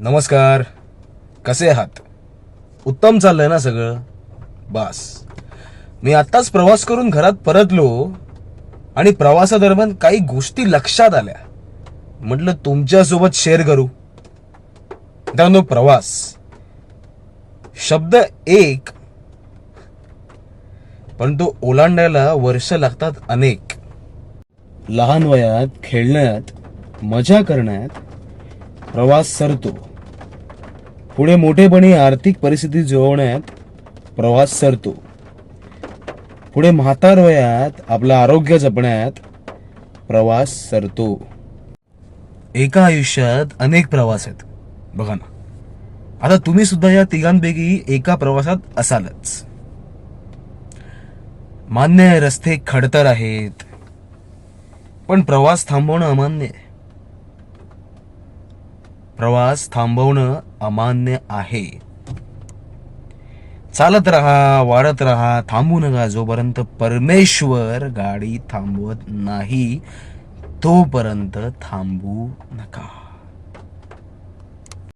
नमस्कार. कसे आहात? उत्तम चाललंय ना सगळं? बास. मी आत्ताच प्रवास करून घरात परतलो आणि प्रवासादरम्यान काही गोष्टी लक्षात आल्या. म्हटलं तुमच्यासोबत शेअर करू. मित्रांनो, प्रवास शब्द एक, पण तो ओलांडायला वर्ष लागतात अनेक. लहान वयात खेळण्यात, मजा करण्यात प्रवास सरतो. पुढे मोठेपणी आर्थिक परिस्थिती जुळवण्यात प्रवास सरतो. पुढे म्हातार वयात आपलं आरोग्य जपण्यात प्रवास सरतो. एका आयुष्यात अनेक प्रवास आहेत बघा ना. आता तुम्ही सुद्धा या तिघांपैकी एका प्रवासात असालच. मान्य आहे, रस्ते खडतर आहेत, पण प्रवास थांबवणं अमान्य आहे. प्रवास थांबवणं अमान्य आहे. चालत राहा, वाढत राहा, थांबू नका. जोपर्यंत परमेश्वर गाडी थांबवत नाही तोपर्यंत थांबू नका.